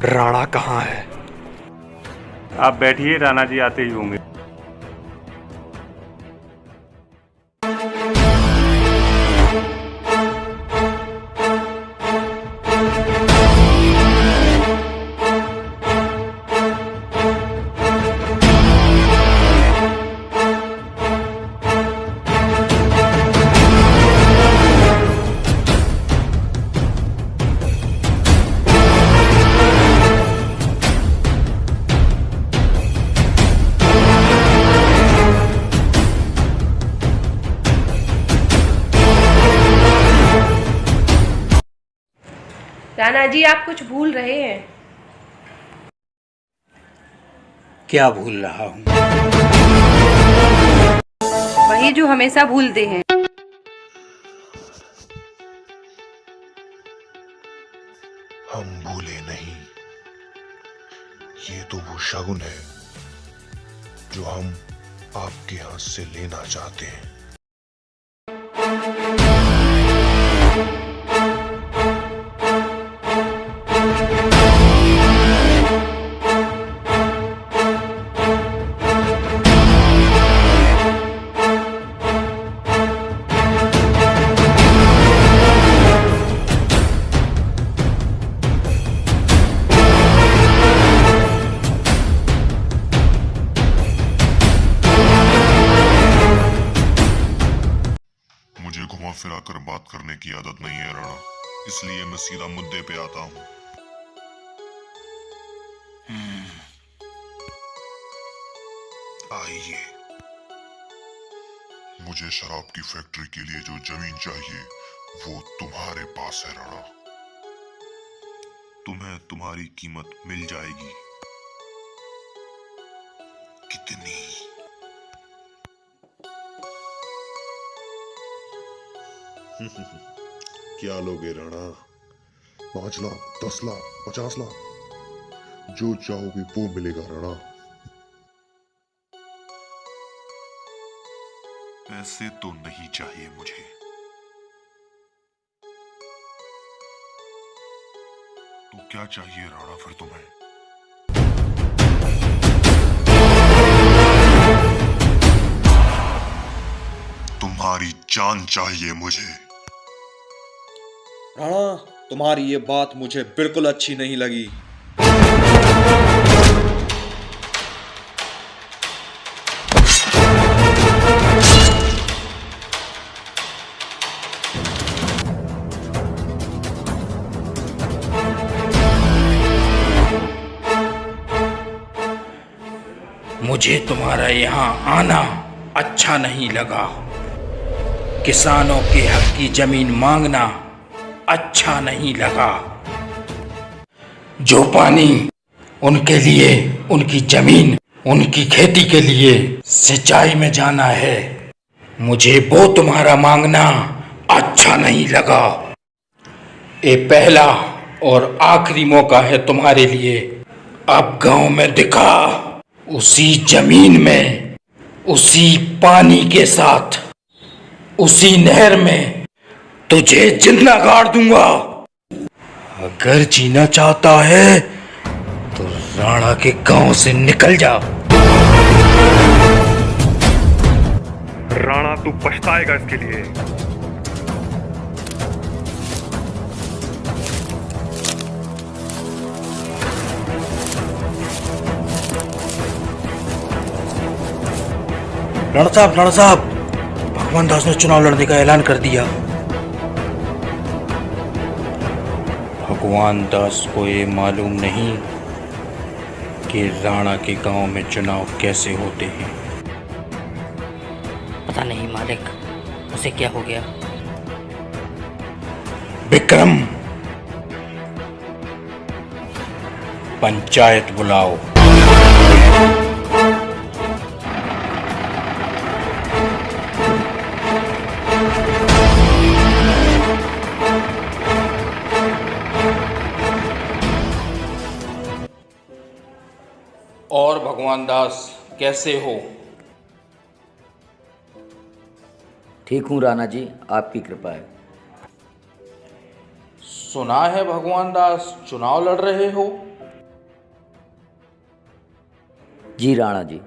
राणा कहाँ है? आप बैठिए, राणा जी आते ही होंगे। राणा जी, आप कुछ भूल रहे हैं। क्या भूल रहा हूँ? वही जो हमेशा भूलते हैं। हम भूले नहीं, ये तो वो शगुन है जो हम आपके हाथ से लेना चाहते हैं। मुझे घुमा फिरा कर बात करने की आदत नहीं है राणा, इसलिए मैं सीधा मुद्दे पे आता हूँ। आइए, मुझे शराब की फैक्ट्री के लिए जो जमीन चाहिए वो तुम्हारे पास है राणा। तुम्हें तुम्हारी कीमत मिल जाएगी। कितनी? क्या लोगे राणा? 5 लाख, 10 लाख, 50 लाख, जो चाहोगे वो मिलेगा राणा। पैसे तो नहीं चाहिए मुझे, तो क्या चाहिए राणा फिर तुम्हें? तुम्हारी जान चाहिए मुझे। राणा, तुम्हारी ये बात मुझे बिल्कुल अच्छी नहीं लगी। मुझे तुम्हारा यहाँ आना अच्छा नहीं लगा। किसानों के हक की जमीन मांगना अच्छा नहीं लगा। जो पानी उनके लिए, उनकी जमीन, उनकी खेती के लिए सिंचाई में जाना है, मुझे वो तुम्हारा मांगना अच्छा नहीं लगा। ये पहला और आखिरी मौका है तुम्हारे लिए। अब गांव में दिखा, उसी जमीन में, उसी पानी के साथ, उसी नहर में तुझे जिंदा गाड़ दूंगा। अगर जीना चाहता है तो राणा के गांव से निकल जा। राणा, तू पछताएगा इसके लिए। राणा साहब, भगवान दास ने चुनाव लड़ने का ऐलान कर दिया। भगवान दास को ये मालूम नहीं कि राणा के गांव में चुनाव कैसे होते हैं। पता नहीं मालिक, उसे क्या हो गया। विक्रम, पंचायत बुलाओ। और भगवान दास, कैसे हो? ठीक हूँ राणा जी, आपकी कृपा है। सुना है भगवान दास चुनाव लड़ रहे हो। जी राणा जी।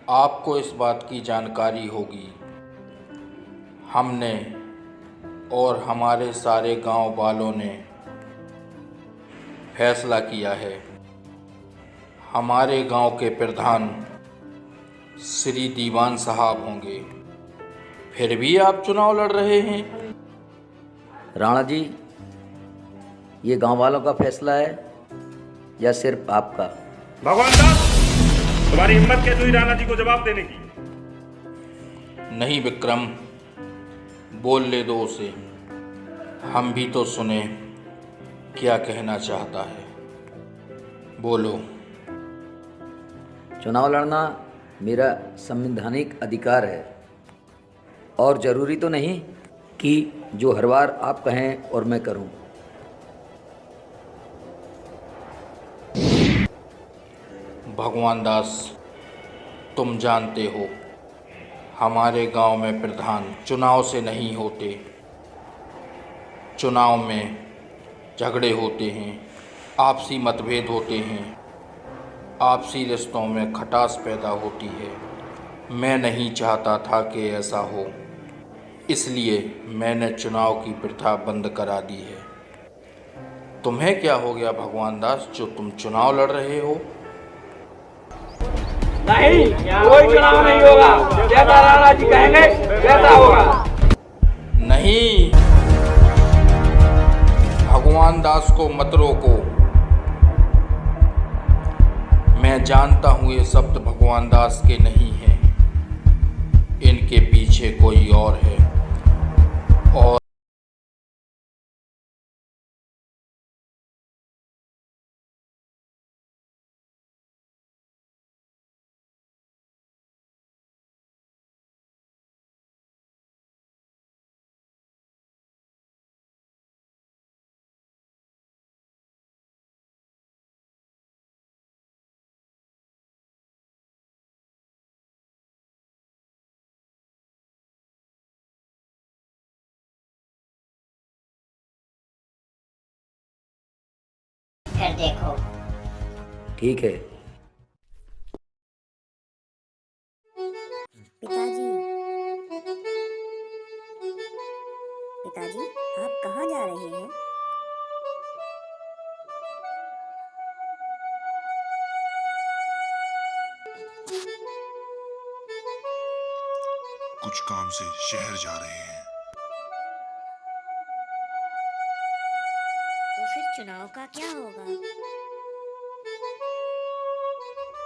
आपको इस बात की जानकारी होगी, हमने और हमारे सारे गांव वालों ने फैसला किया है, हमारे गांव के प्रधान श्री दीवान साहब होंगे। फिर भी आप चुनाव लड़ रहे हैं? राणा जी, ये गांव वालों का फैसला है या सिर्फ आपका? भगवान दास, तुम्हारी हिम्मत कैसे हुई राणा जी को जवाब देने की? नहीं विक्रम, बोल ले दो उसे, हम भी तो सुने क्या कहना चाहता है। बोलो। चुनाव लड़ना मेरा संवैधानिक अधिकार है और ज़रूरी तो नहीं कि जो हर बार आप कहें और मैं करूं। भगवान दास, तुम जानते हो हमारे गांव में प्रधान चुनाव से नहीं होते, चुनाव में झगड़े होते हैं, आपसी मतभेद होते हैं, आपसी रिश्तों में खटास पैदा होती है। मैं नहीं चाहता था कि ऐसा हो, इसलिए मैंने चुनाव की प्रथा बंद करा दी है। तुम्हें क्या हो गया भगवान दास, जो तुम चुनाव लड़ रहे हो? नहीं, कोई चुनाव नहीं होगा। जैसा राणा जी कहेंगे वैसा होगा। नहीं, भगवान दास को मत रोको। मैं जानता हूँ ये शब्द भगवान दास के नहीं हैं, इनके पीछे कोई और है। और फिर देखो। ठीक है। पिताजी, पिताजी, आप कहाँ जा रहे हैं? कुछ काम से शहर जा रहे हैं। तो फिर चुनाव का क्या होगा?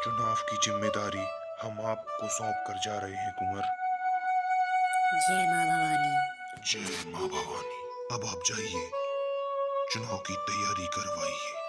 चुनाव की जिम्मेदारी हम आपको सौंप कर जा रहे हैं कुंवर। जय माँ भवानी। जय माँ भवानी। अब आप जाइए, चुनाव की तैयारी करवाइए।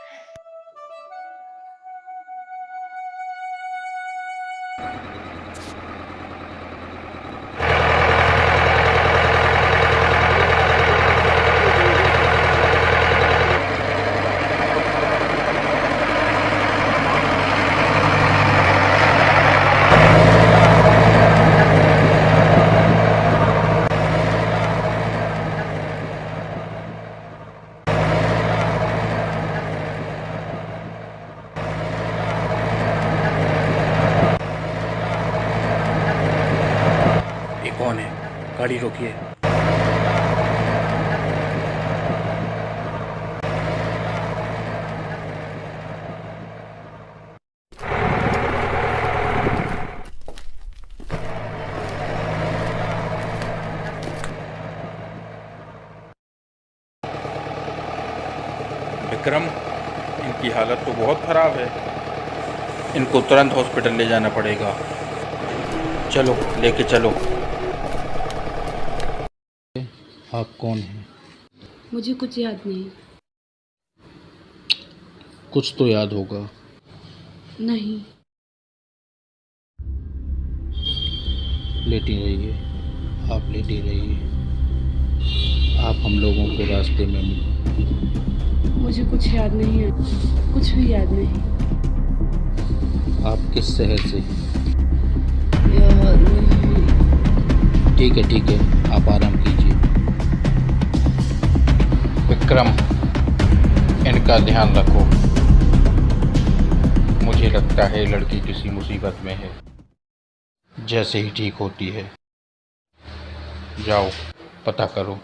कौन है? गाड़ी रोकिए। विक्रम, इनकी हालत तो बहुत ख़राब है, इनको तुरंत हॉस्पिटल ले जाना पड़ेगा। चलो, लेके चलो। आप कौन हैं? मुझे कुछ याद नहीं। कुछ तो याद होगा। नहीं। लेटी रहिए, आप लेटी रहिए, आप हम लोगों के रास्ते में मिले। मुझे कुछ याद नहीं है, कुछ भी याद नहीं। आप किस शहर से? याद नहीं। ठीक है, आप आराम कीजिए। विक्रम, इनका ध्यान रखो। लगता है लड़की किसी मुसीबत में है। जैसे ही ठीक होती है जाओ पता करो।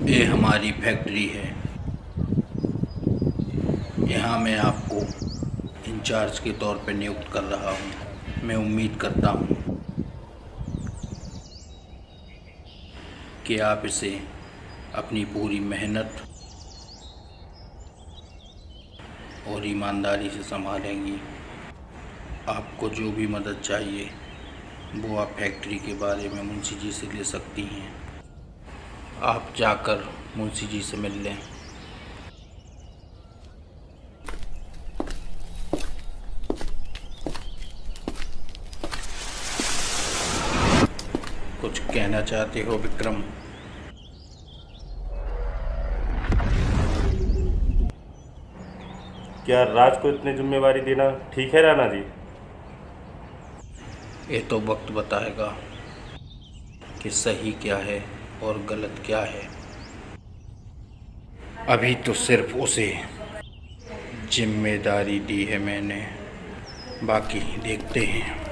ये हमारी फैक्ट्री है। यहाँ मैं आपको इंचार्ज के तौर पर नियुक्त कर रहा हूँ। मैं उम्मीद करता हूँ कि आप इसे अपनी पूरी मेहनत और ईमानदारी से संभालेंगी। आपको जो भी मदद चाहिए वो आप फैक्ट्री के बारे में मुंशी जी से ले सकती हैं। आप जाकर मुंशी जी से मिल लें। कुछ कहना चाहते हो विक्रम? क्या राज को इतनी जिम्मेवारी देना ठीक है राणा जी? ये तो वक्त बताएगा कि सही क्या है और गलत क्या है। अभी तो सिर्फ उसे जिम्मेदारी दी है मैंने, बाकी देखते हैं।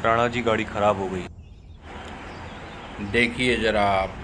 राणा जी गाड़ी खराब हो गई। देखिए जरा आप।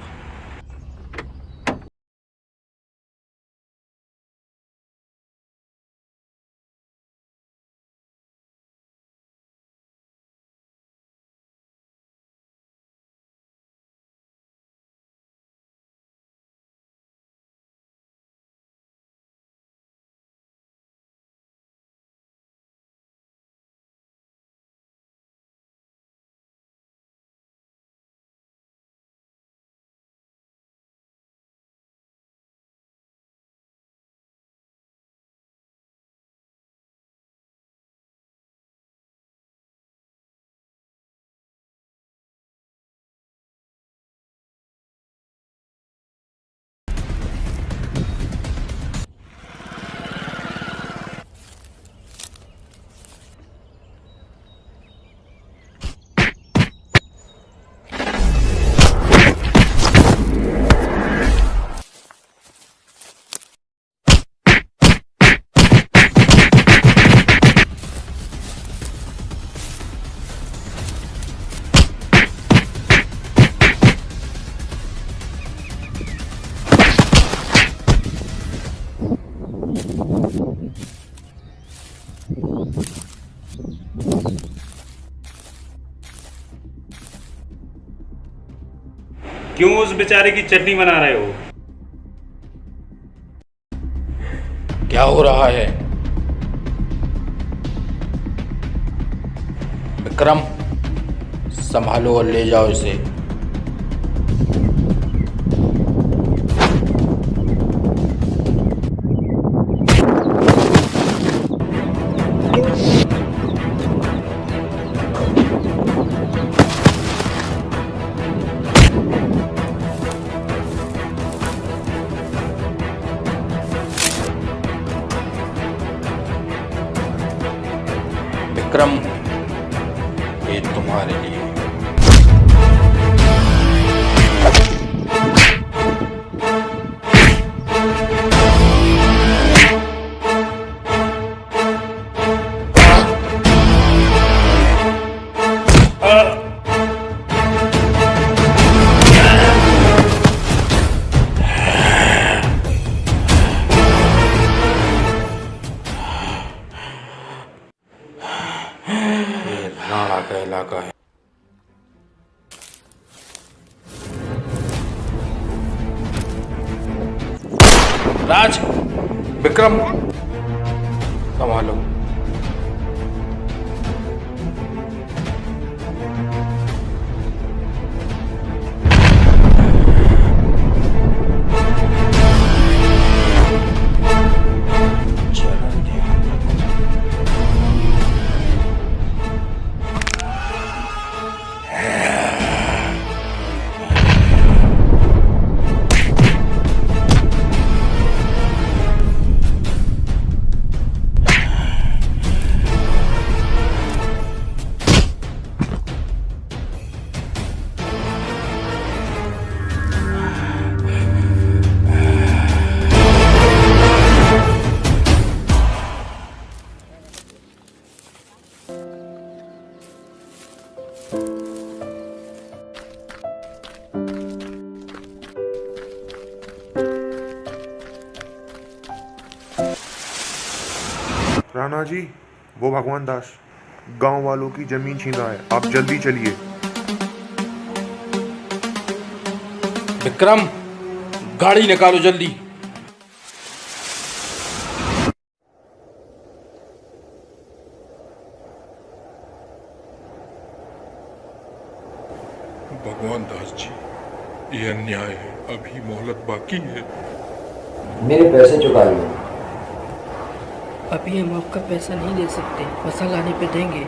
क्यों उस बेचारे की चटनी बना रहे हो? क्या हो रहा है विक्रम? संभालो और ले जाओ इसे। विक्रम ये तुम्हारे लिए। राणा का इलाका है। राज, विक्रम संभालो। राणा जी, वो भगवान दास गांव वालों की जमीन छीन रहा है, आप जल्दी चलिए। विक्रम, गाड़ी निकालो जल्दी। भगवान दास जी, ये अन्याय है, अभी मोहलत बाकी है। मेरे पैसे चुका लो। अभी हम आपका पैसा नहीं दे सकते, फसल आने पे देंगे।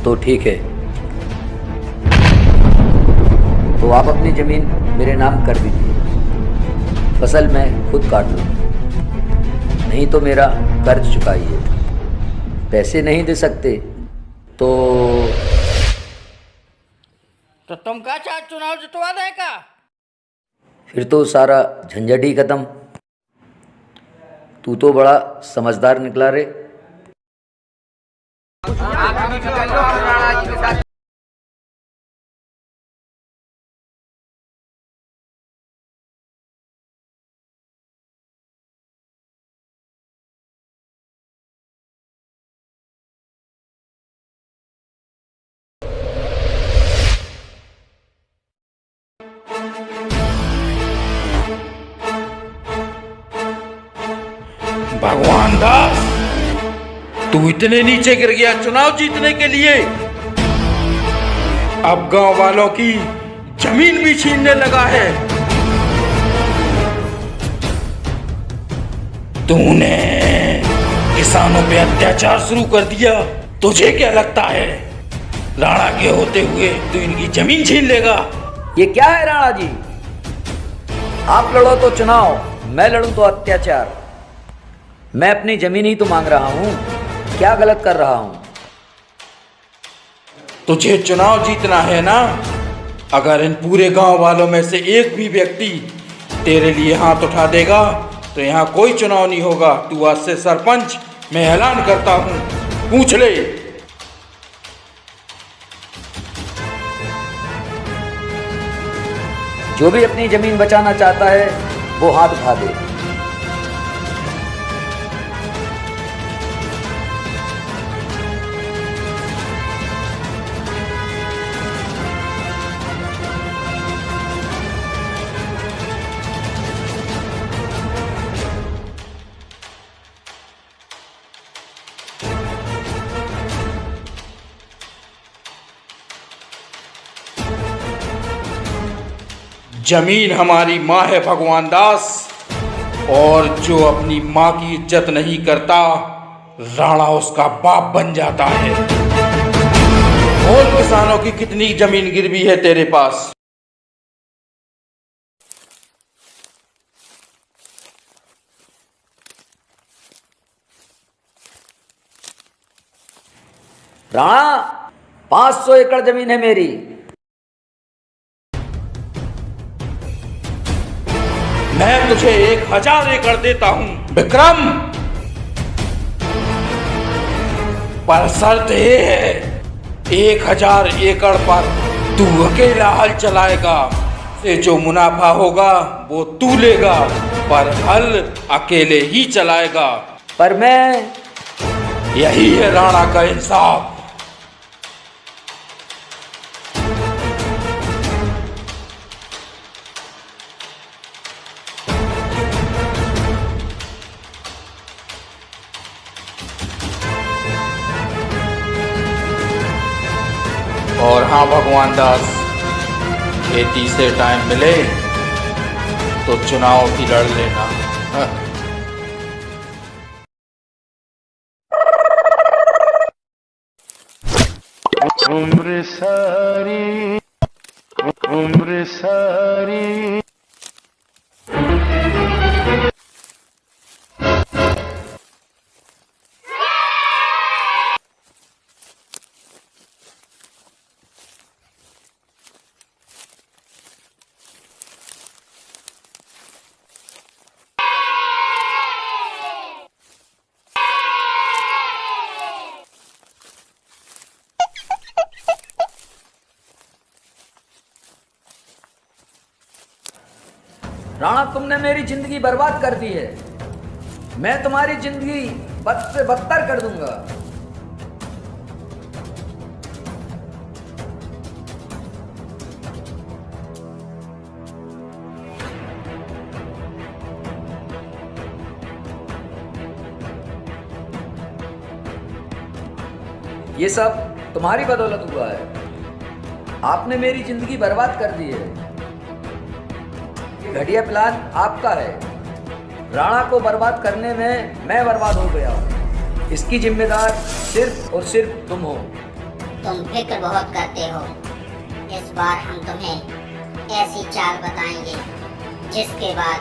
तो ठीक है, तो आप अपनी जमीन मेरे नाम कर दीजिए, फसल मैं खुद काट लूँ, नहीं तो मेरा कर्ज चुकाइए। पैसे नहीं दे सकते तो तुम क्या चाहे, चुनाव जितवा देगा? फिर तो सारा झंझट ही खत्म। तू तो बड़ा समझदार निकला रे। भगवान दास, तू इतने नीचे गिर गया चुनाव जीतने के लिए? अब गांव वालों की जमीन भी छीनने लगा है। तूने किसानों पे अत्याचार शुरू कर दिया। तुझे क्या लगता है राणा के होते हुए तू इनकी जमीन छीन लेगा? ये क्या है राणा जी? आप लड़ो तो चुनाव, मैं लड़ूं तो अत्याचार। मैं अपनी जमीन ही तो मांग रहा हूं, क्या गलत कर रहा हूं? तुझे चुनाव जीतना है ना? अगर इन पूरे गांव वालों में से एक भी व्यक्ति तेरे लिए हाथ उठा देगा तो यहाँ कोई चुनाव नहीं होगा। तू आज से सरपंच, मैं ऐलान करता हूँ, पूछ ले। जो भी अपनी जमीन बचाना चाहता है वो हाथ उठा दे। जमीन हमारी माँ है भगवान दास, और जो अपनी माँ की इज्जत नहीं करता राणा उसका बाप बन जाता है। और किसानों की कितनी जमीन गिरवी है तेरे पास? राणा, 500 एकड़ जमीन है मेरी। मैं तुझे 1000 एकड़ देता हूं विक्रम, पर शर्त ये है 1000 एकड़ पर तू अकेला हल चलाएगा। से जो मुनाफा होगा वो तू लेगा, पर हल अकेले ही चलाएगा। पर मैं, यही है राणा का इंसाफ। और हाँ भगवान दास, खेती से टाइम मिले तो चुनाव भी लड़ लेना। उम्र सारी, उम्र सारी राणा, तुमने मेरी जिंदगी बर्बाद कर दी है। मैं तुम्हारी जिंदगी बद से बदतर कर दूंगा। ये सब तुम्हारी बदौलत हुआ है। आपने मेरी जिंदगी बर्बाद कर दी है। ये घटिया प्लान आपका है। राणा को बर्बाद करने में मैं बर्बाद हो गया हूँ। इसकी जिम्मेदार सिर्फ और सिर्फ तुम हो। तुम फिक्र बहुत करते हो। इस बार हम तुम्हें ऐसी चाल बताएंगे जिसके बाद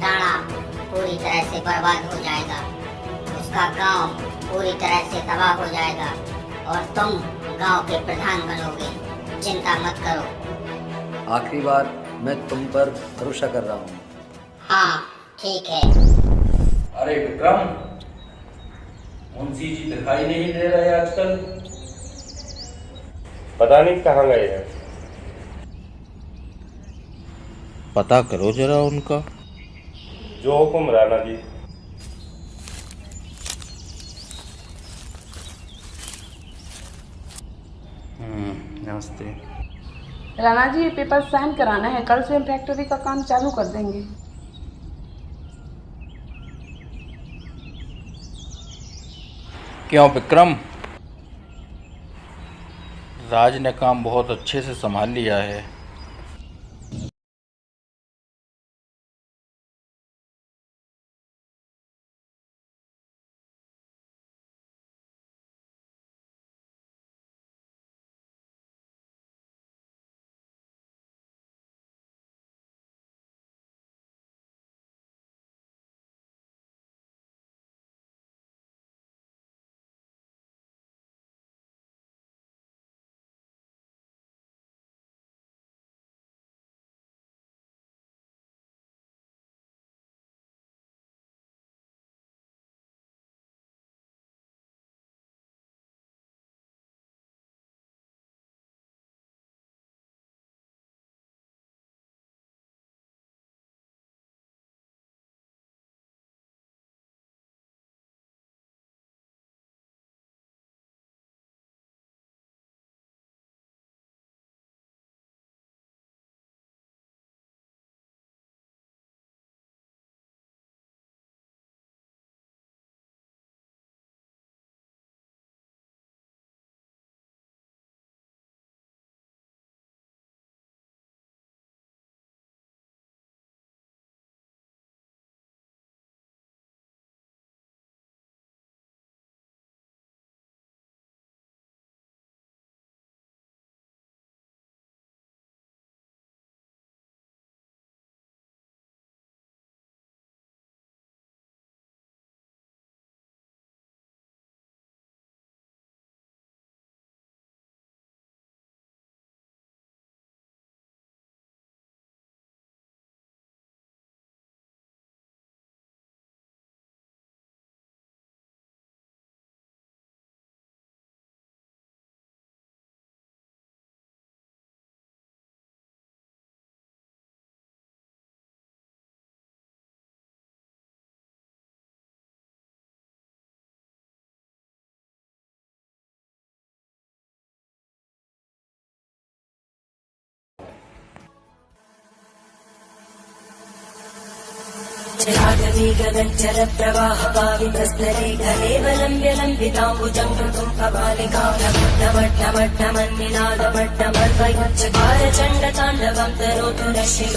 राणा पूरी तरह से बर्बाद हो जाएगा। उसका गांव पूरी तरह से तबाह हो जाएगा और तुम गांव के प्रधान बनोगे। चिंता मत करो। आखिरी बार मैं तुम पर भरोसा कर रहा हूँ। हाँ, ठीक है। अरे विक्रम, मुंशी जी दिखाई नहीं दे रहे आजकल। पता नहीं कहाँ गए हैं। पता करो जरा उनका। जो हुक्म राणा जी। नमस्ते। राणा जी, ये पेपर साइन कराना है। कल से हम फैक्ट्री का काम चालू कर देंगे। क्यों विक्रम, राज ने काम बहुत अच्छे से संभाल लिया है। चण्डताण्डवं तरोतु न शिव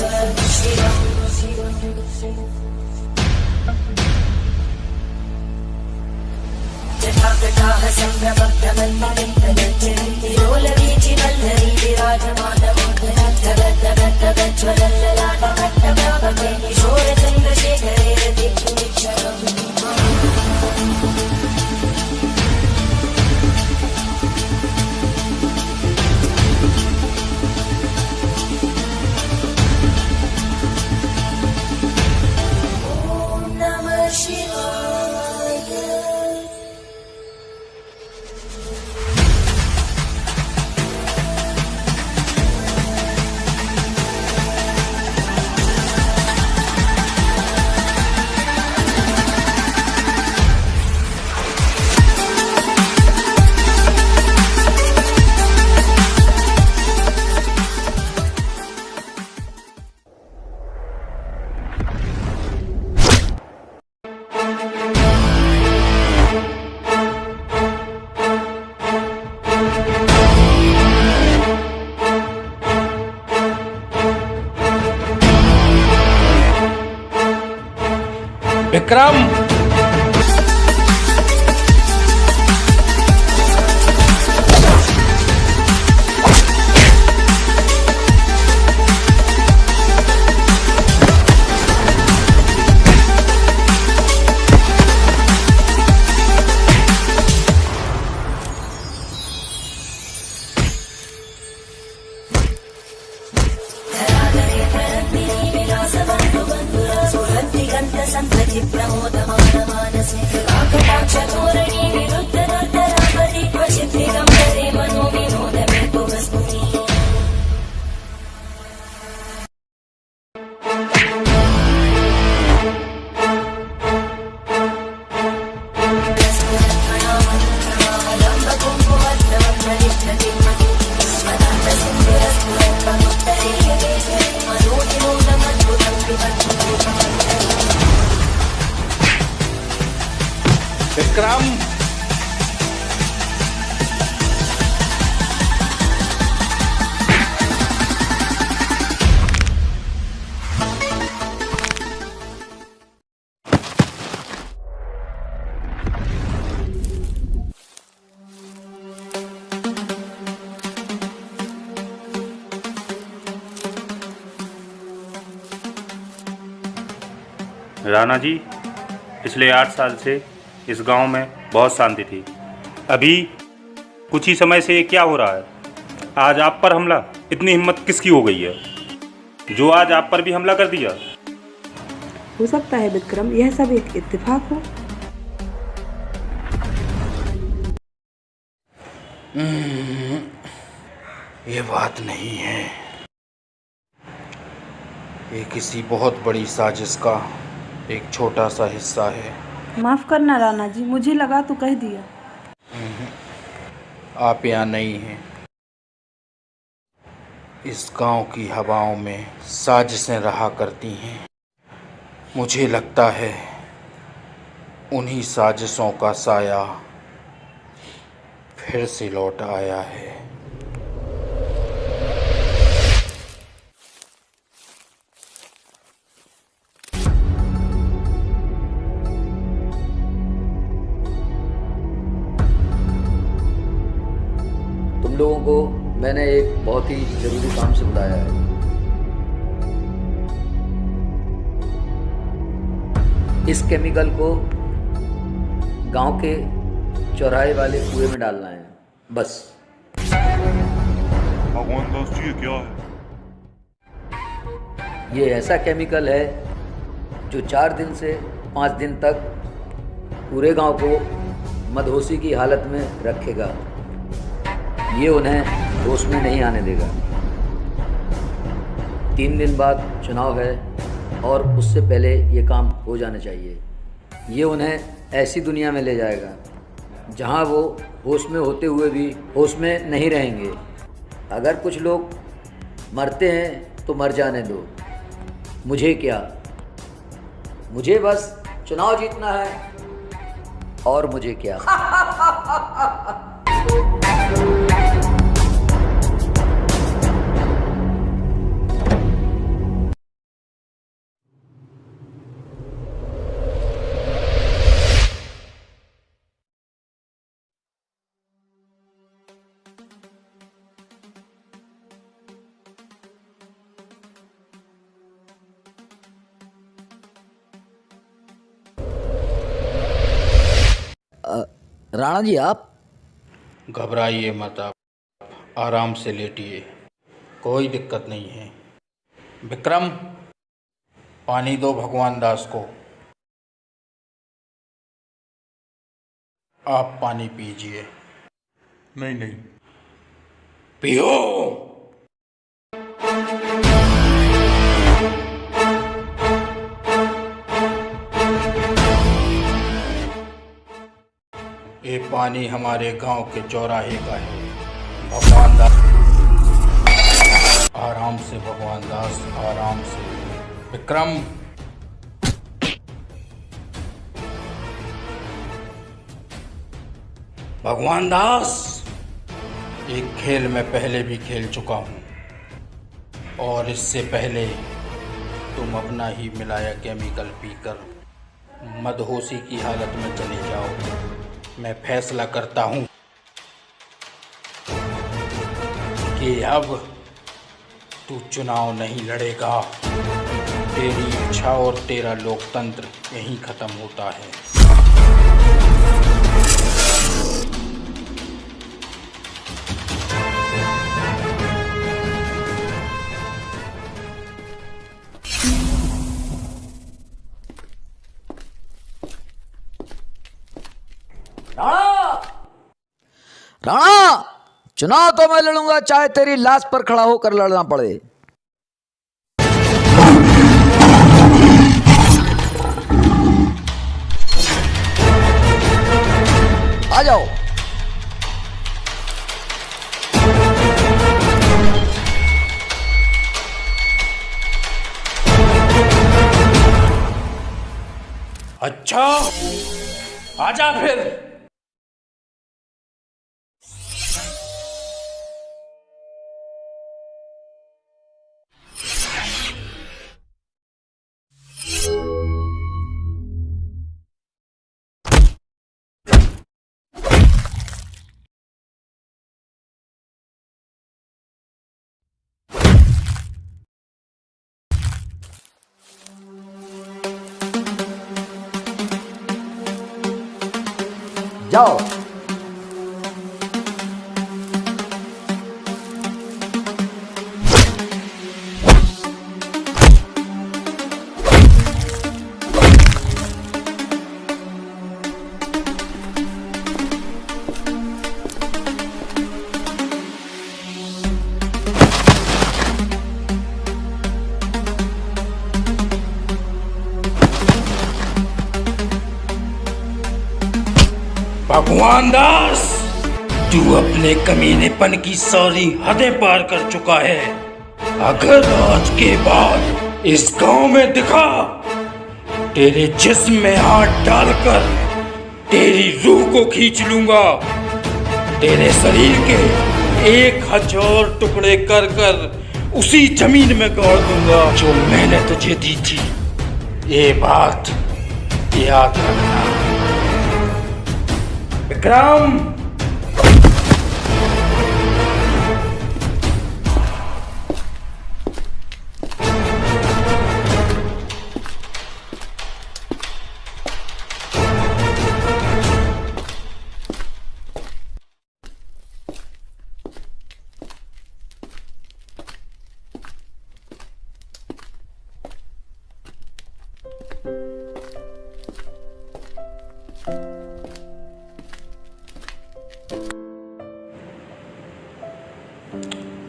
जटाकटाः सम्भ्रमभ्रमन्मलिन्दलोलवीचि वल्लरी विराजमानमोहनज्वलल्ललाटकट्टव्यापके किशोरचन्द्रशेखरे रतिक्षरम् विक्रम, विक्रम, राणा जी, पिछले 8 साल से इस गांव में बहुत शांति थी। अभी कुछ ही समय से ये क्या हो रहा है? आज आप पर हमला, इतनी हिम्मत किसकी हो गई है जो आज आप पर भी हमला कर दिया? हो सकता है विक्रम, यह सब एक इत्तेफाक हो। ये बात नहीं है, ये किसी बहुत बड़ी साजिश का एक छोटा सा हिस्सा है। माफ करना राणा जी, मुझे लगा तो कह दिया। आप यहाँ नहीं हैं। इस गांव की हवाओं में साजिशें रहा करती हैं। मुझे लगता है उन्हीं साजिशों का साया फिर से लौट आया है। तुम लोगों को मैंने एक बहुत ही जरूरी काम से बुलाया है। इस केमिकल को गांव के चौराहे वाले कुएं में डालना है, बस। भगवान दास जी, ये क्या है? ये ऐसा केमिकल है जो 4 दिन से 5 दिन तक पूरे गांव को मदहोशी की हालत में रखेगा। ये उन्हें होश में नहीं आने देगा। 3 दिन बाद चुनाव है और उससे पहले ये काम हो जाना चाहिए। ये उन्हें ऐसी दुनिया में ले जाएगा जहां वो होश में होते हुए भी होश में नहीं रहेंगे। अगर कुछ लोग मरते हैं तो मर जाने दो, मुझे क्या, मुझे बस चुनाव जीतना है और मुझे क्या। राणा जी, आप घबराइए मत, आप आराम से लेटिए, कोई दिक्कत नहीं है। विक्रम, पानी दो भगवान दास को। आप पानी पीजिए। नहीं नहीं, पियो। ये पानी हमारे गांव के चौराहे का है। भगवान दास, आराम से भगवान दास, आराम से। विक्रम, भगवान दास, एक खेल मैं पहले भी खेल चुका हूं और इससे पहले तुम अपना ही मिलाया केमिकल पीकर मदहोशी की हालत में चले जाओ। मैं फैसला करता हूँ कि अब तू चुनाव नहीं लड़ेगा। तेरी इच्छा और तेरा लोकतंत्र यहीं खत्म होता है। राणा, चुनाव तो मैं लड़ूंगा, चाहे तेरी लाश पर खड़ा होकर लड़ना पड़े। आ जाओ। अच्छा, आजा फिर। जाओ। भगवान दास, तू अपने कमीनेपन की सारी हदें पार कर चुका है। अगर आज के बाद इस गांव में दिखा, तेरे जिस्म में हाथ डालकर तेरी रूह को खींच लूंगा। तेरे शरीर के 1000 टुकड़े कर कर उसी जमीन में गाड़ दूंगा जो मैंने तुझे दी थी। ये बात याद रखना विक्रम।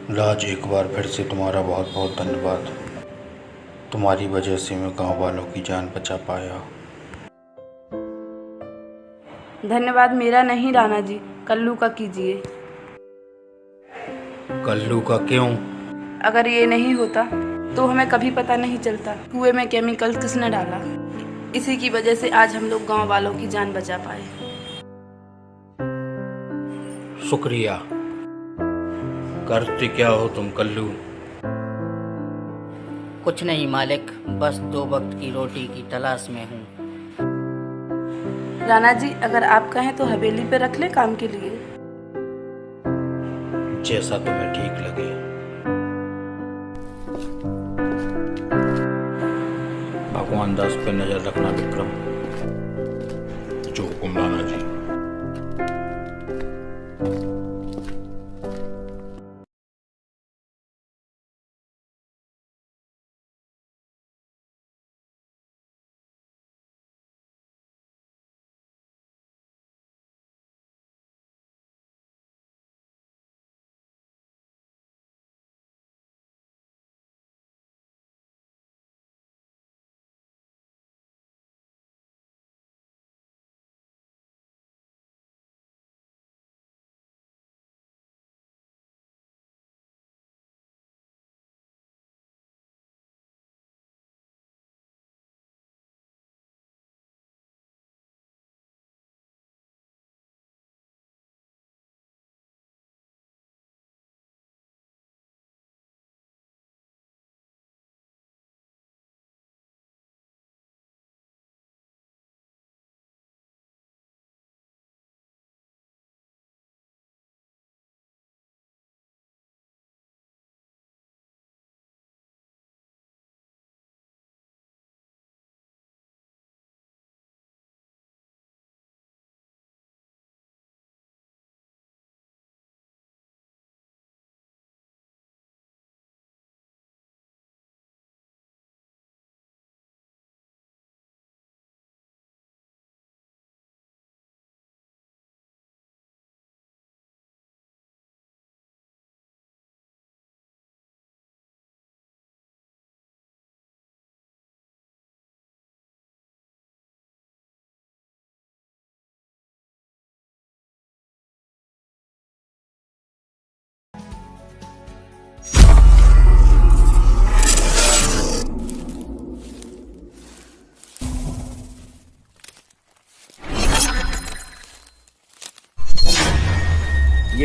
राज, एक बार फिर से तुम्हारा बहुत बहुत धन्यवाद। तुम्हारी वजह से मैं गांव वालों की जान बचा पाया। धन्यवाद मेरा नहीं राणा जी, कल्लू का कीजिए। कल्लू का क्यों? अगर ये नहीं होता तो हमें कभी पता नहीं चलता कुएं में केमिकल किसने डाला। इसी की वजह से आज हम लोग गांव वालों की जान बचा पाए। शुक्रिया। करते क्या हो तुम कल्लू? कुछ नहीं मालिक, बस 2 वक्त की रोटी की तलाश में हूँ। राणा जी, अगर आप कहें तो हवेली पे रख ले काम के लिए। जैसा तुम्हें ठीक लगे। भगवान दास पे नजर रखना विक्रम। जो हुक्म राणा जी।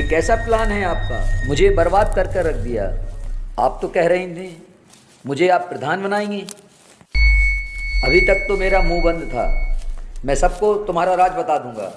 ये कैसा प्लान है आपका? मुझे बर्बाद कर कर रख दिया। आप तो कह रही थी मुझे आप प्रधान बनाएंगे। अभी तक तो मेरा मुंह बंद था। मैं सबको तुम्हारा राज बता दूंगा।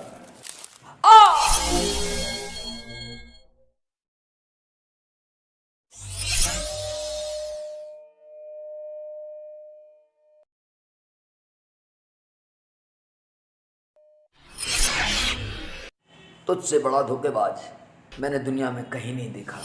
तुझसे बड़ा धोखेबाज मैंने दुनिया में कहीं नहीं देखा।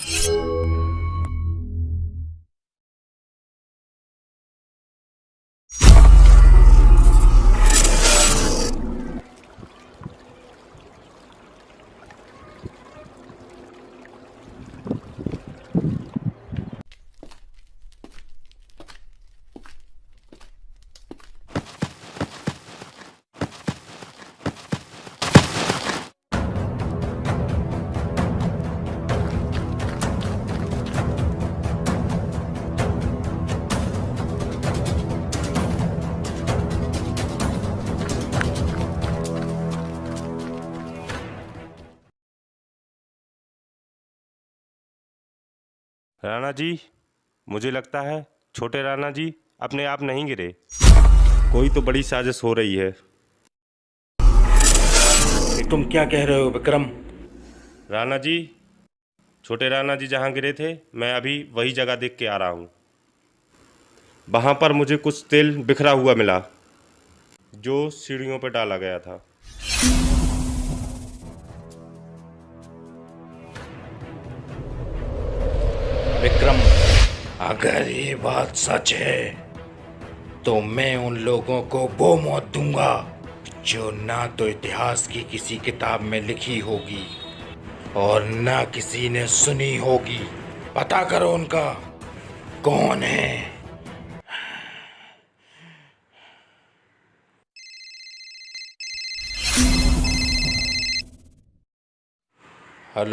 राणा जी, मुझे लगता है छोटे राणा जी अपने आप नहीं गिरे। कोई तो बड़ी साजिश हो रही है। तुम क्या कह रहे हो विक्रम? राणा जी, छोटे राणा जी जहाँ गिरे थे मैं अभी वही जगह देख के आ रहा हूँ। वहाँ पर मुझे कुछ तेल बिखरा हुआ मिला जो सीढ़ियों पर डाला गया था। विक्रम, अगर ये बात सच है तो मैं उन लोगों को वो मौत दूंगा जो ना तो इतिहास की किसी किताब में लिखी होगी और ना किसी ने सुनी होगी। पता करो उनका कौन है। हेलो,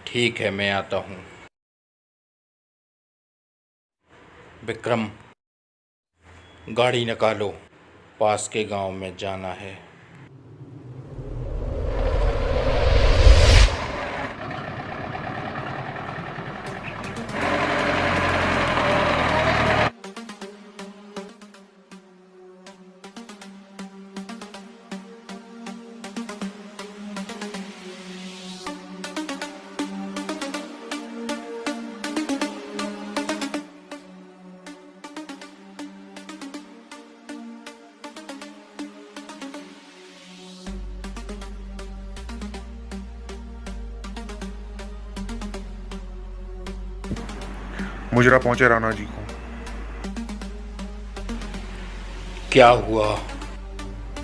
ठीक है, मैं आता हूँ। विक्रम, गाड़ी निकालो, पास के गांव में जाना है। मुजरा पहुंचे राणा जी को। क्या हुआ?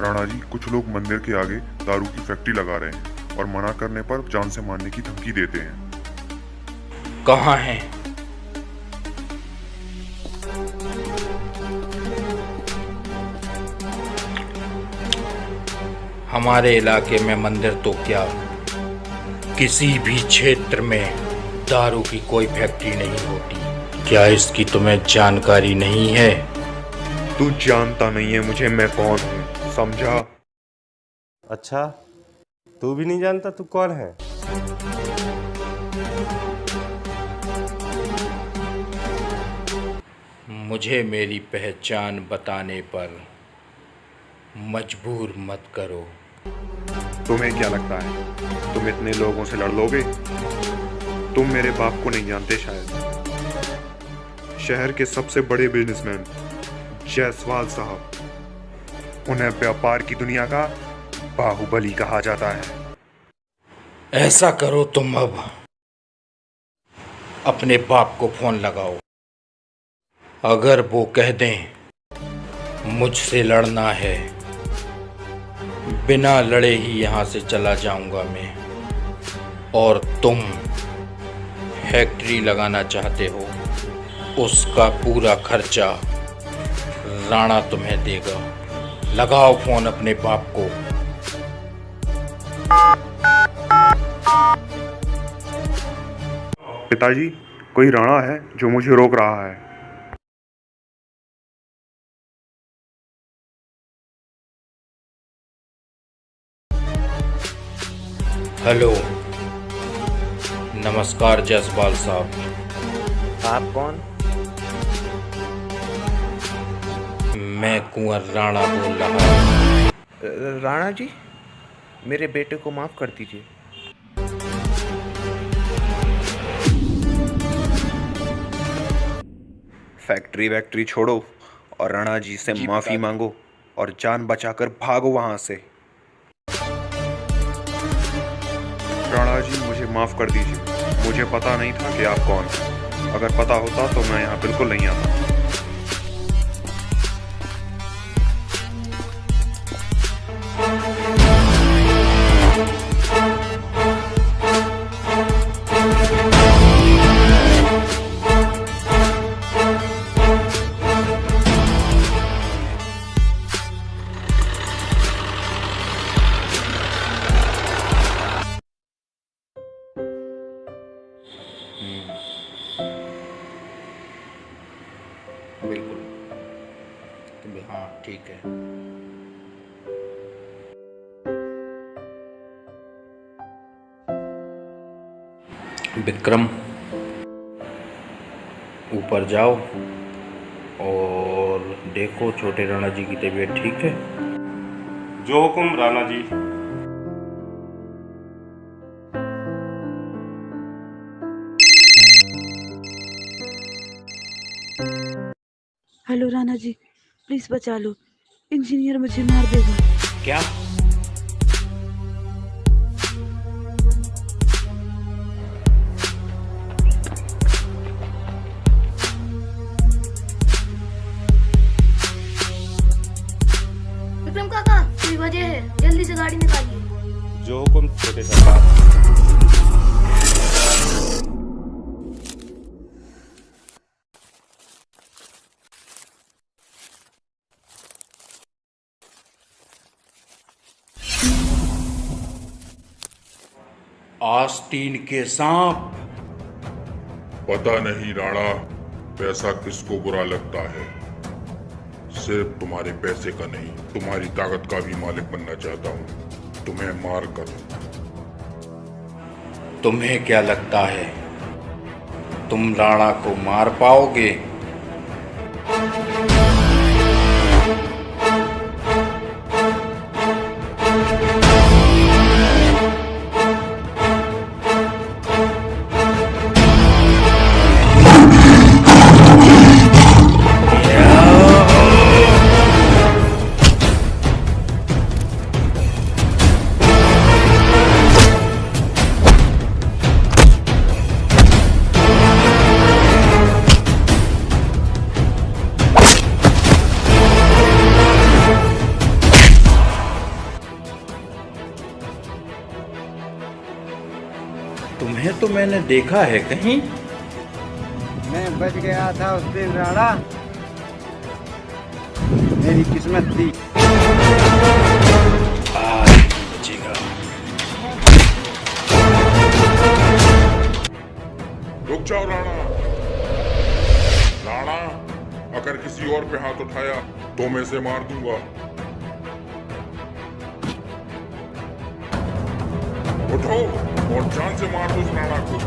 राणा जी, कुछ लोग मंदिर के आगे दारू की फैक्ट्री लगा रहे हैं और मना करने पर जान से मारने की धमकी देते हैं। कहाँ हैं? हमारे इलाके में मंदिर तो क्या, किसी भी क्षेत्र में दारू की कोई फैक्ट्री नहीं होती। क्या इसकी तुम्हें जानकारी नहीं है? तू जानता नहीं है मुझे, मैं कौन हूँ, समझा? अच्छा, तू भी नहीं जानता तू कौन है? मुझे मेरी पहचान बताने पर मजबूर मत करो। तुम्हें क्या लगता है तुम इतने लोगों से लड़ लोगे? तुम मेरे बाप को नहीं जानते शायद। शहर के सबसे बड़े बिजनेसमैन जायसवाल साहब, उन्हें व्यापार की दुनिया का बाहुबली कहा जाता है। ऐसा करो, तुम अब अपने बाप को फोन लगाओ। अगर वो कह दें मुझसे लड़ना है, बिना लड़े ही यहाँ से चला जाऊंगा मैं। और तुम फैक्ट्री लगाना चाहते हो, उसका पूरा खर्चा राणा तुम्हें देगा। लगाओ फोन अपने बाप को। पिताजी, कोई राणा है जो मुझे रोक रहा है। हेलो, नमस्कार जसपाल साहब। आप कौन? मैं कुंवर राणा बोल रहा हूँ। राणा जी, मेरे बेटे को माफ कर दीजिए। फैक्ट्री वैक्ट्री छोड़ो और राणा जी से माफी मांगो और जान बचाकर भागो वहां से। राणा जी, मुझे माफ कर दीजिए। मुझे पता नहीं था कि आप कौन हैं। अगर पता होता तो मैं यहाँ बिल्कुल नहीं आता। बिल्कुल, हाँ ठीक है। विक्रम, ऊपर जाओ और देखो छोटे राणा जी की तबीयत ठीक है। जो हुक्म राणा जी। हेलो राणा जी, प्लीज बचा लो, इंजीनियर मुझे मार देगा। क्या? विक्रम काका, कोई वजह है? जल्दी से गाड़ी निकालिए। जो हुक्म छोटे सरकार। आस्तीन के सांप। पता नहीं राणा, पैसा किसको बुरा लगता है। सिर्फ तुम्हारे पैसे का नहीं, तुम्हारी ताकत का भी मालिक बनना चाहता हूँ, तुम्हें मार कर। तुम्हें क्या लगता है तुम राणा को मार पाओगे? तुम्हें तो मैंने देखा है कहीं। मैं बच गया था उस दिन राणा, मेरी किस्मत थी। आज बचेगा। रुक जाओ राणा। राणा, अगर किसी और पे हाथ उठाया तो मैं इसे मार दूंगा। उठो और जान से मार दो उस राणा को।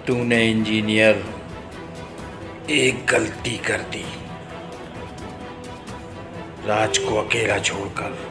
तूने इंजीनियर एक गलती कर दी, राज को अकेला छोड़कर।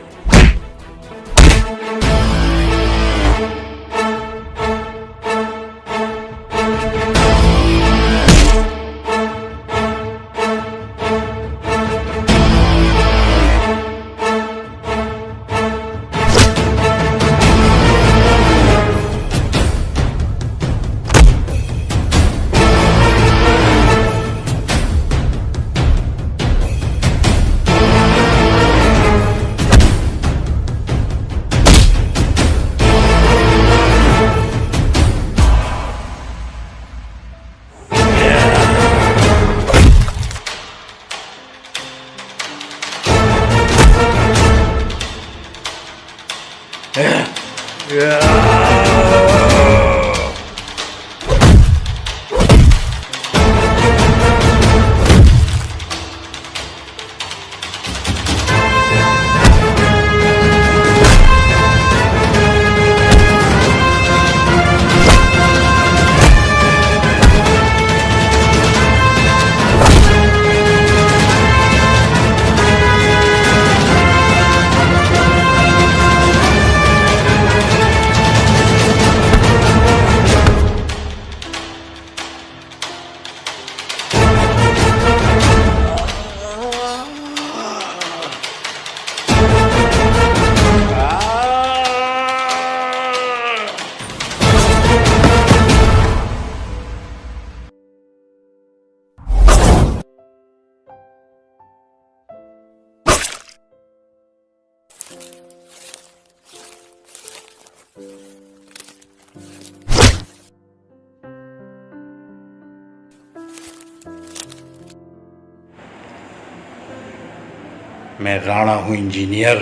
मैं राणा हूँ इंजीनियर।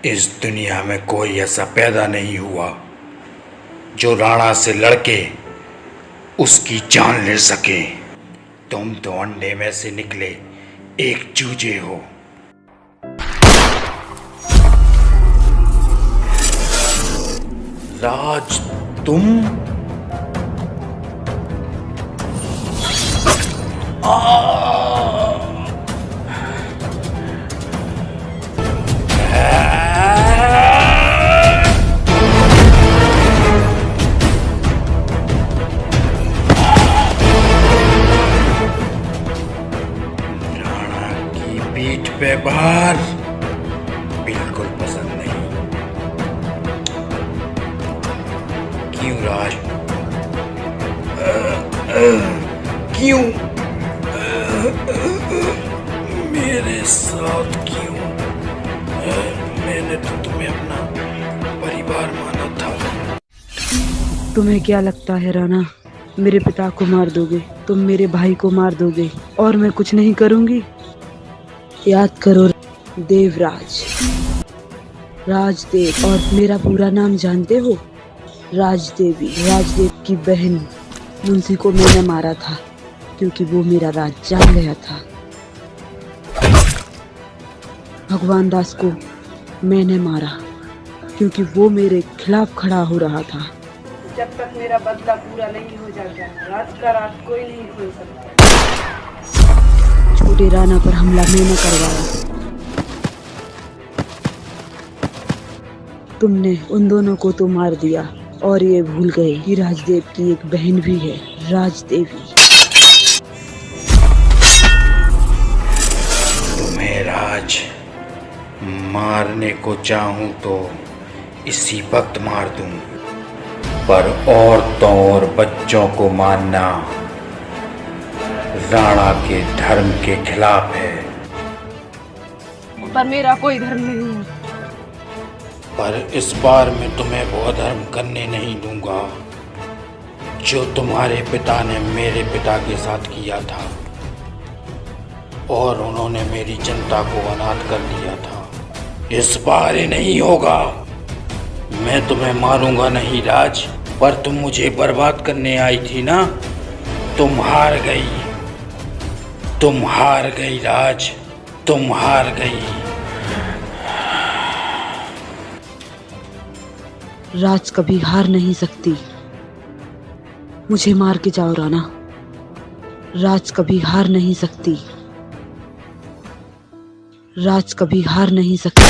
इस दुनिया में कोई ऐसा पैदा नहीं हुआ जो राणा से लड़के उसकी जान ले सके। तुम तो अंडे में से निकले एक चूजे हो। राज तुम पीठ पे बार बिल्कुल पसंद नहीं। क्यों राज? क्यों मेरे साथ क्यों? मैंने तो तुम्हें अपना परिवार माना था। तुम्हें क्या लगता है राणा, मेरे पिता को मार दोगे, तुम मेरे भाई को मार दोगे और मैं कुछ नहीं करूंगी? याद करो देवराज, राजदेव। और मेरा पूरा नाम जानते हो? राजदेवी। राजदेव की बहन मुंशी को मैंने मारा था क्योंकि वो मेरा राज जान गया था। भगवान दास को मैंने मारा क्योंकि वो मेरे खिलाफ खड़ा हो रहा था। जब तक मेरा बदला पूरा नहीं हो जाता, रात का रात कोई नहीं खोल सकता। छोटे राणा पर हमला मैंने करवाया। तुमने उन दोनों को तो मार दिया और ये भूल गए कि राजदेव की एक बहन भी है, राजदेवी। तुम्हें राज मारने को चाहूं तो इसी वक्त मार दूं, पर औरतों और बच्चों को मारना राणा के धर्म के खिलाफ है। पर मेरा कोई धर्म नहीं है। पर इस बार मैं तुम्हें वो अधर्म करने नहीं दूंगा जो तुम्हारे पिता ने मेरे पिता के साथ किया था, और उन्होंने मेरी जनता को अनाथ कर दिया था। इस बार ये नहीं होगा। मैं तुम्हें मारूंगा नहीं राज, पर तुम मुझे बर्बाद करने आई थी ना। तुम हार गई, तुम हार गई राज, तुम हार गई। राज कभी हार नहीं सकती। मुझे मार के जाओ राणा। राज कभी हार नहीं सकती। राज कभी हार नहीं सकती।